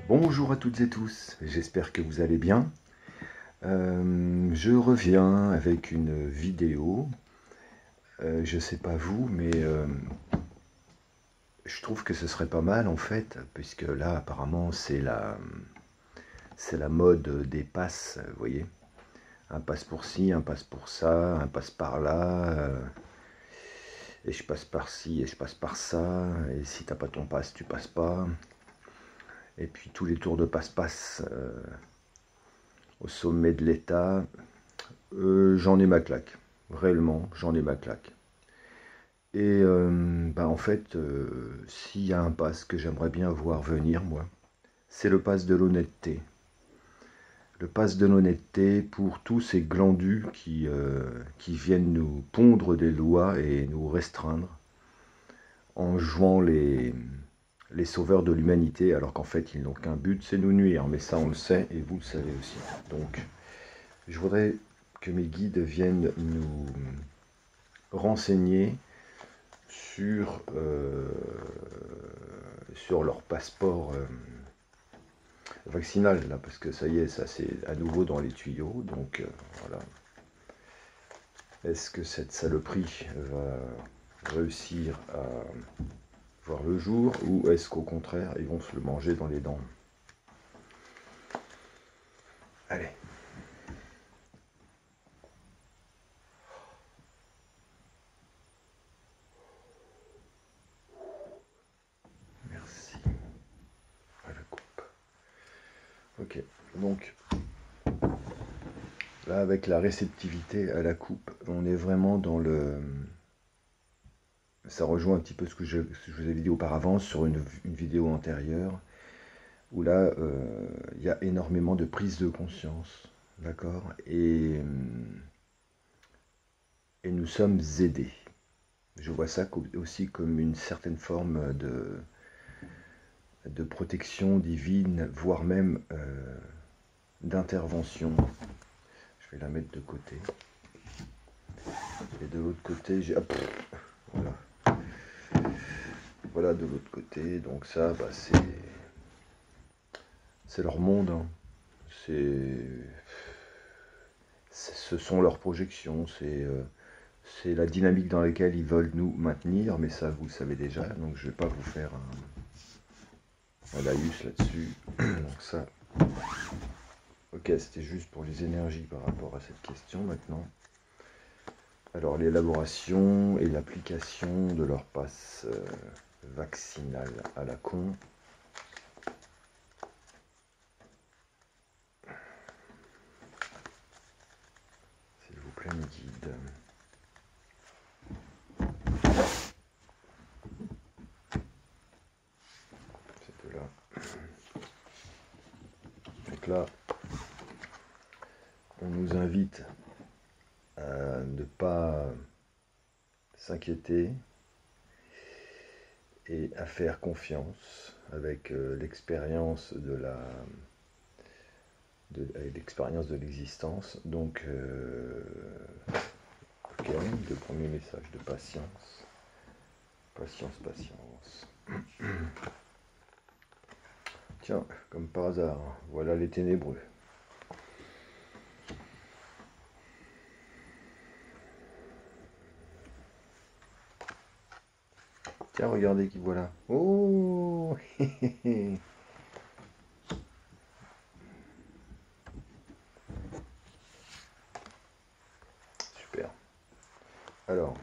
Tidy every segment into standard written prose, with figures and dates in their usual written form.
Bonjour à toutes et tous, j'espère que vous allez bien. Je reviens avec une vidéo. Je sais pas vous, mais je trouve que ce serait pas mal en fait, puisque là apparemment c'est la mode des passes, vous voyez. Un passe pour ci, un passe pour ça, un passe par là, et je passe par ci, et je passe par ça, et si t'as pas ton passe, tu passes pas. Et puis tous les tours de passe-passe au sommet de l'État. J'en ai ma claque. Réellement, j'en ai ma claque. Et en fait, s'il y a un pass que j'aimerais bien voir venir, moi, c'est le pass de l'honnêteté. Le pass de l'honnêteté pour tous ces glandus qui viennent nous pondre des lois et nous restreindre en jouant les sauveurs de l'humanité, alors qu'en fait, ils n'ont qu'un but, c'est nous nuire. Mais ça, on le sait, et vous le savez aussi. Donc, je voudrais que mes guides viennent nous renseigner sur leur passeport vaccinal, là, parce que ça y est, ça c'est à nouveau dans les tuyaux. Donc voilà. Est-ce que cette saloperie va réussir à voir le jour, ou est-ce qu'au contraire, ils vont se le manger dans les dents? Allez. Merci. À la coupe. Ok. Donc, là, avec la réceptivité à la coupe, on est vraiment dans le... Ça rejoint un petit peu ce que je vous avais dit auparavant sur une vidéo antérieure, où là, il y a énormément de prise de conscience, d'accord, et nous sommes aidés. Je vois ça aussi comme une certaine forme de protection divine, voire même d'intervention. Je vais la mettre de côté. Et de l'autre côté, j'ai... Hop, voilà. Voilà de l'autre côté, donc ça, bah, c'est leur monde, hein. Ce sont leurs projections, c'est la dynamique dans laquelle ils veulent nous maintenir, mais ça vous le savez déjà, donc je ne vais pas vous faire un laïus là-dessus. Donc ça, ok, c'était juste pour les énergies par rapport à cette question maintenant. Alors l'élaboration et l'application de leur passe vaccinal à la con. S'il vous plaît, mes guides. C'était là. Donc là, on nous invite à ne pas s'inquiéter et à faire confiance avec l'expérience de l'existence. Donc, ok, le premier message de patience. Patience, patience. Tiens, comme par hasard, voilà les ténébreux. Tiens, regardez qui voilà. Oh super. Alors,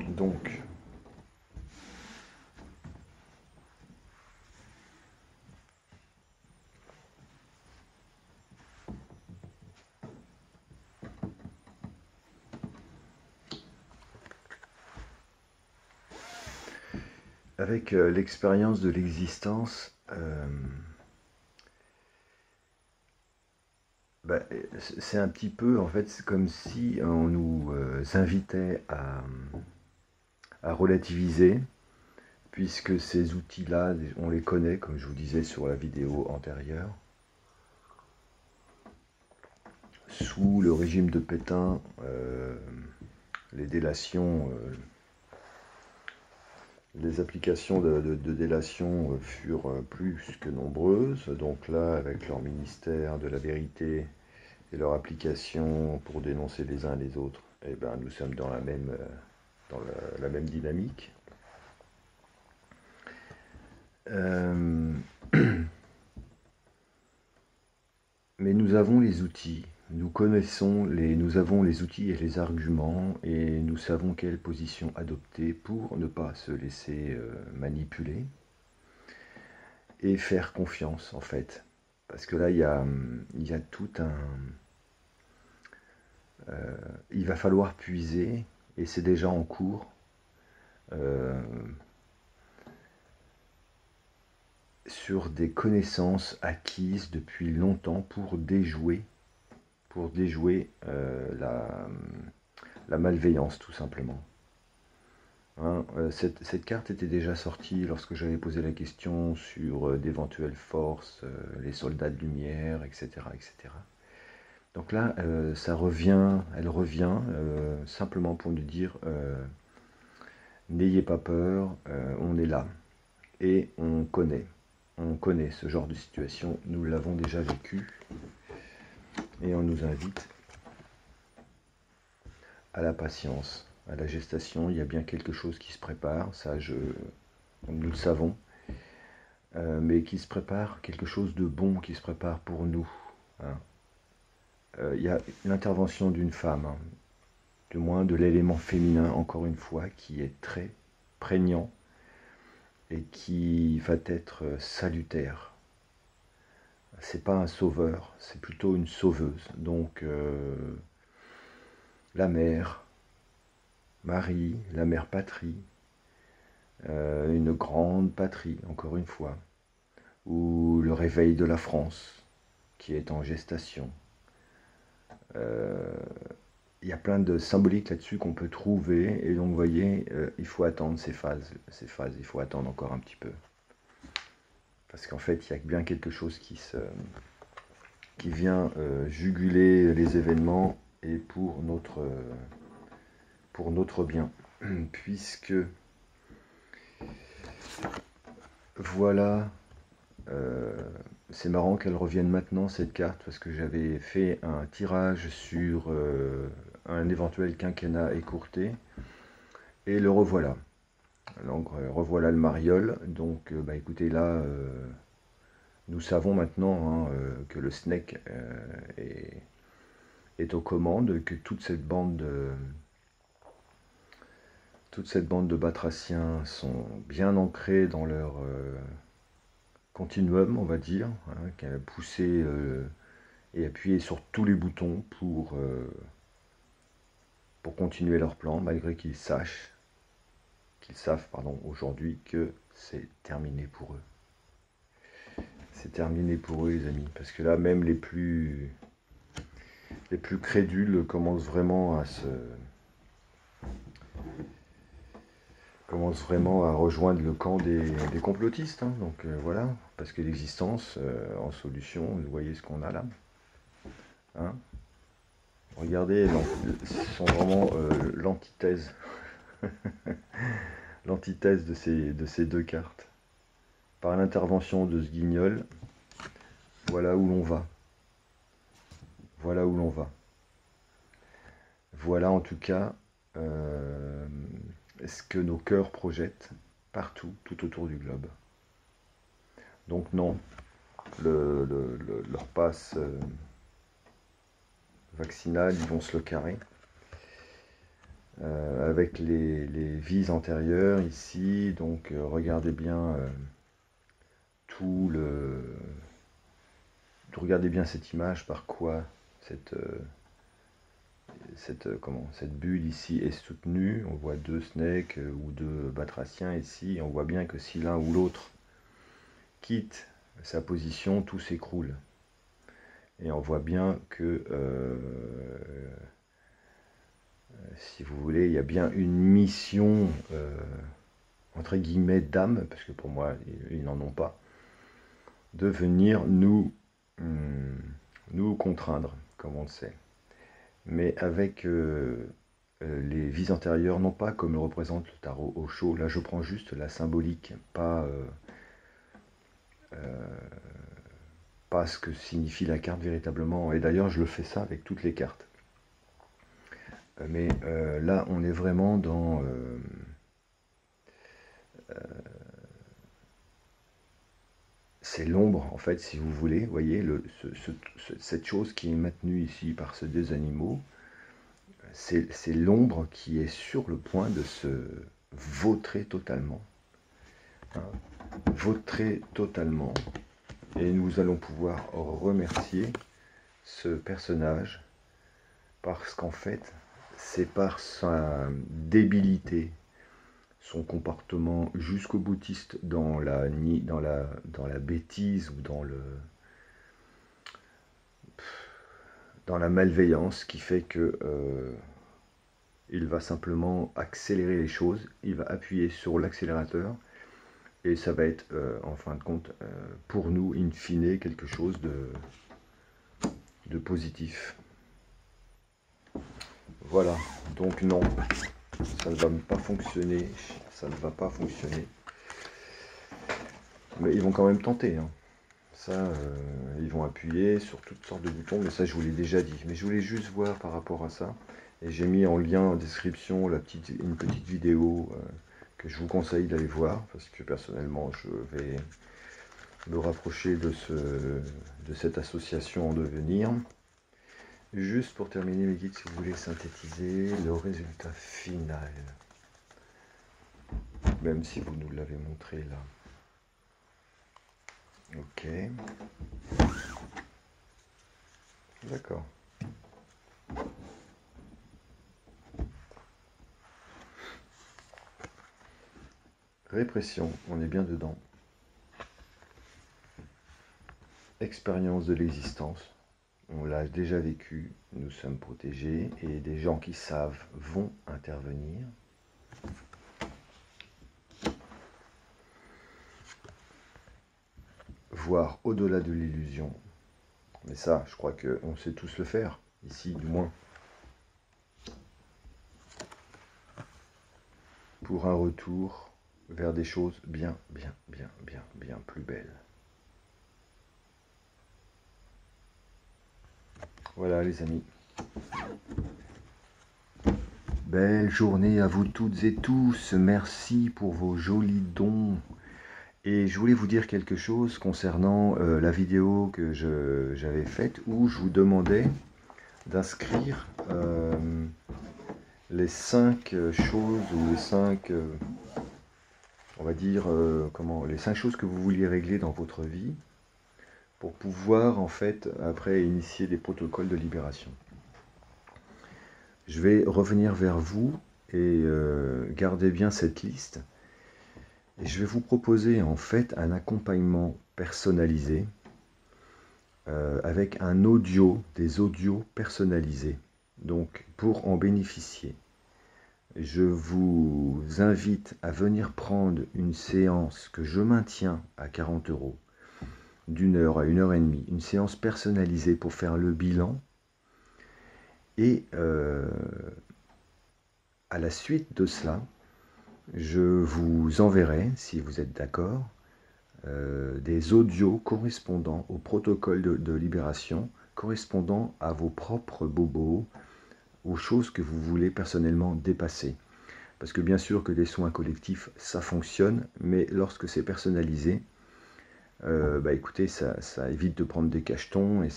donc, avec l'expérience de l'existence, bah, c'est un petit peu, en fait, c'est comme si on nous invitait à relativiser puisque ces outils-là, on les connaît, comme je vous disais sur la vidéo antérieure. Sous le régime de Pétain, les délations, les applications de délation furent plus que nombreuses. Donc là, avec leur ministère de la vérité et leur application pour dénoncer les uns les autres, eh ben, nous sommes dans la même dynamique. Mais nous avons les outils, nous avons les outils et les arguments, et nous savons quelle position adopter pour ne pas se laisser manipuler et faire confiance en fait. Parce que là, il y a tout un... il va falloir puiser, et c'est déjà en cours, sur des connaissances acquises depuis longtemps pour déjouer la malveillance, tout simplement. Hein, cette carte était déjà sortie lorsque j'avais posé la question sur d'éventuelles forces, les soldats de lumière, etc. etc. Donc là, elle revient simplement pour nous dire n'ayez pas peur, on est là. Et on connaît ce genre de situation, nous l'avons déjà vécu, et on nous invite à la patience, à la gestation. Il y a bien quelque chose qui se prépare, nous le savons, mais qui se prépare, quelque chose de bon qui se prépare pour nous. Hein. Il y a l'intervention d'une femme, hein, du moins de l'élément féminin, encore une fois, qui est très prégnant et qui va être salutaire. C'est pas un sauveur, c'est plutôt une sauveuse. Donc la mère, Marie, la mère patrie, une grande patrie, encore une fois, ou le réveil de la France, qui est en gestation. Il y a plein de symboliques là-dessus qu'on peut trouver, et donc vous voyez, il faut attendre ces phases, il faut attendre encore un petit peu. Parce qu'en fait, il y a bien quelque chose qui vient juguler les événements, et pour notre bien. Puisque, voilà, c'est marrant qu'elle revienne maintenant, cette carte, parce que j'avais fait un tirage sur un éventuel quinquennat écourté, et le revoilà. Donc revoilà le mariole. Donc bah écoutez, là nous savons maintenant, hein, que le SNEC est aux commandes, que toute cette bande de batraciens sont bien ancrés dans leur continuum, on va dire, hein, qui a poussé et appuyé sur tous les boutons pour continuer leur plan, malgré qu'ils savent aujourd'hui que c'est terminé pour eux. C'est terminé pour eux, les amis, parce que là, même les plus crédules commencent vraiment à rejoindre le camp des complotistes. Hein. Donc voilà, parce que l'existence en solution, vous voyez ce qu'on a là. Hein. Regardez, ce sont vraiment l'antithèse. L'antithèse de ces deux cartes. Par l'intervention de ce guignol, voilà où l'on va. Voilà où l'on va. Voilà en tout cas ce que nos cœurs projettent partout, tout autour du globe. Donc non, leur passe vaccinal, ils vont se le carrer. Avec les vis antérieures ici, donc regardez bien regardez bien cette image, par quoi cette bulle ici est soutenue. On voit deux snakes ou deux batraciens ici, et on voit bien que si l'un ou l'autre quitte sa position, tout s'écroule. Et on voit bien que si vous voulez, il y a bien une mission entre guillemets, d'âme, parce que pour moi, ils n'en ont pas, de venir nous contraindre, comme on le sait. Mais avec les vies antérieures, non pas comme le représente le tarot Osho, là je prends juste la symbolique, pas ce que signifie la carte véritablement, et d'ailleurs je le fais ça avec toutes les cartes. Mais là on est vraiment dans... c'est l'ombre, en fait, si vous voulez, vous voyez, cette chose qui est maintenue ici par ces deux animaux, c'est l'ombre qui est sur le point de se vautrer totalement. Hein, vautrer totalement. Et nous allons pouvoir remercier ce personnage parce qu'en fait, c'est par sa débilité, son comportement jusqu'au boutiste dans la bêtise ou dans la malveillance qui fait que il va simplement accélérer les choses, il va appuyer sur l'accélérateur et ça va être en fin de compte pour nous in fine quelque chose de positif. Voilà, donc non, ça ne va pas fonctionner, ça ne va pas fonctionner. Mais ils vont quand même tenter, hein. Ça, ils vont appuyer sur toutes sortes de boutons, mais ça je vous l'ai déjà dit. Mais je voulais juste voir par rapport à ça. Et j'ai mis en lien en description une petite vidéo que je vous conseille d'aller voir, parce que personnellement je vais me rapprocher de cette association en devenir. Juste pour terminer mes guides, si vous voulez synthétiser le résultat final, même si vous nous l'avez montré là. Ok. D'accord. Répression, on est bien dedans. Expérience de l'existence, on l'a déjà vécu, nous sommes protégés et des gens qui savent vont intervenir. Voir au-delà de l'illusion. Mais ça, je crois qu'on sait tous le faire, ici du moins. Pour un retour vers des choses bien plus belles. Voilà les amis. Belle journée à vous toutes et tous. Merci pour vos jolis dons. Et je voulais vous dire quelque chose concernant la vidéo que j'avais faite où je vous demandais d'inscrire les 5 choses ou les 5, on va dire, les 5 choses que vous vouliez régler dans votre vie pour pouvoir en fait après initier des protocoles de libération. Je vais revenir vers vous et gardez bien cette liste. Et je vais vous proposer en fait un accompagnement personnalisé avec des audios personnalisés. Donc pour en bénéficier, je vous invite à venir prendre une séance que je maintiens à 40 €, d'1 heure à 1 heure et demie, une séance personnalisée pour faire le bilan. Et à la suite de cela, je vous enverrai, si vous êtes d'accord, des audios correspondant au protocole de libération, correspondant à vos propres bobos, aux choses que vous voulez personnellement dépasser. Parce que bien sûr que des soins collectifs, ça fonctionne, mais lorsque c'est personnalisé, écoutez, ça évite de prendre des cachetons et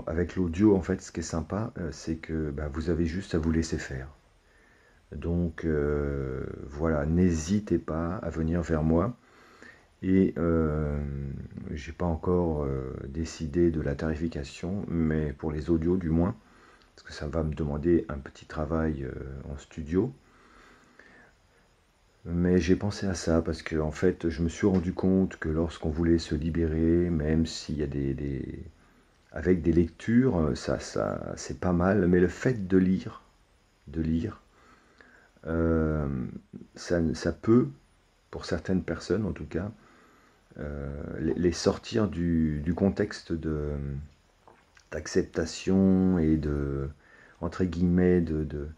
avec l'audio, en fait, ce qui est sympa, c'est que vous avez juste à vous laisser faire. Donc voilà, n'hésitez pas à venir vers moi. Et j'ai pas encore décidé de la tarification, mais pour les audios du moins, parce que ça va me demander un petit travail en studio. Mais j'ai pensé à ça parce que en fait, je me suis rendu compte que lorsqu'on voulait se libérer, même s'il y a avec des lectures, ça c'est pas mal. Mais le fait de lire, euh, ça peut, pour certaines personnes en tout cas, les sortir du contexte d'acceptation et de, entre guillemets, de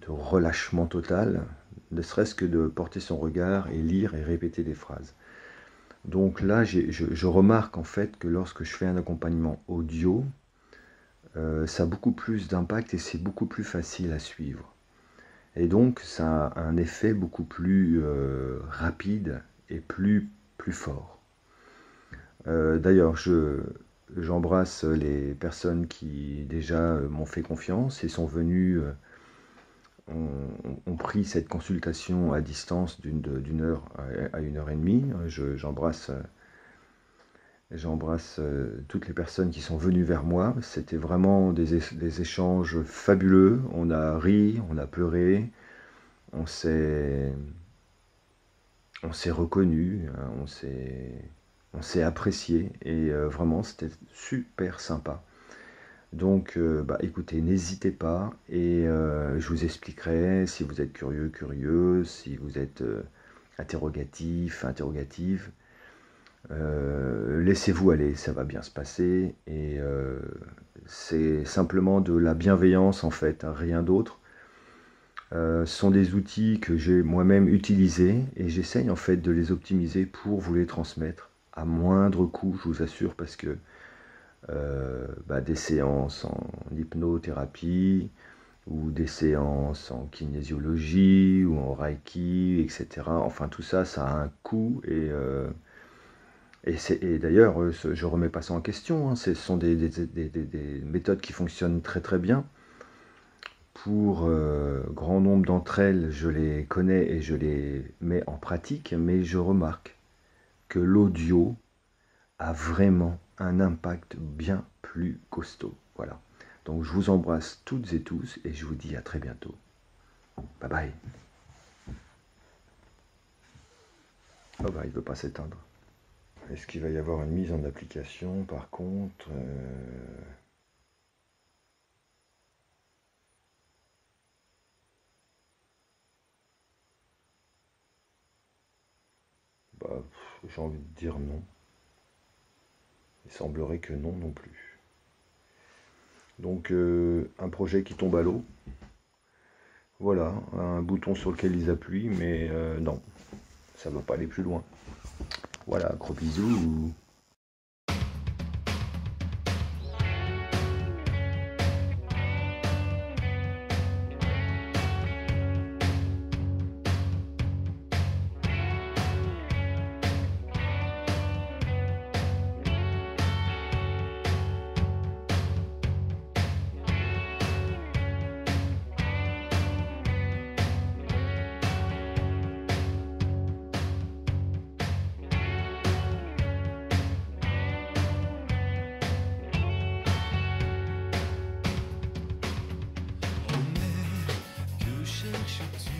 relâchement total, ne serait-ce que de porter son regard et lire et répéter des phrases. Donc là, je remarque en fait que lorsque je fais un accompagnement audio, ça a beaucoup plus d'impact et c'est beaucoup plus facile à suivre. Et donc ça a un effet beaucoup plus rapide et plus fort. D'ailleurs, j'embrasse les personnes qui déjà m'ont fait confiance et sont venues, ont pris cette consultation à distance d'une heure à 1 heure et demie. J'embrasse toutes les personnes qui sont venues vers moi. C'était vraiment des échanges fabuleux. On a ri, on a pleuré, on s'est reconnu, on s'est apprécié et vraiment c'était super sympa. Donc bah, écoutez, n'hésitez pas et je vous expliquerai si vous êtes curieux, curieuse, si vous êtes interrogatif, interrogative. Laissez-vous aller, ça va bien se passer et c'est simplement de la bienveillance en fait, hein, rien d'autre. Ce sont des outils que j'ai moi-même utilisés et j'essaye en fait de les optimiser pour vous les transmettre à moindre coût, je vous assure, parce que bah, des séances en hypnothérapie ou des séances en kinésiologie ou en reiki, etc. Enfin tout ça, ça a un coût et d'ailleurs, je ne remets pas ça en question, hein, ce sont des méthodes qui fonctionnent très très bien. Pour grand nombre d'entre elles, je les connais et je les mets en pratique, mais je remarque que l'audio a vraiment un impact bien plus costaud. Voilà. Donc je vous embrasse toutes et tous et je vous dis à très bientôt. Bye bye. Oh bah il ne veut pas s'éteindre. Est-ce qu'il va y avoir une mise en application par contre Bah, j'ai envie de dire non. Il semblerait que non non plus. Donc un projet qui tombe à l'eau. Voilà, un bouton sur lequel ils appuient, mais non, ça ne va pas aller plus loin. Voilà, gros bisous. Que cherches-tu?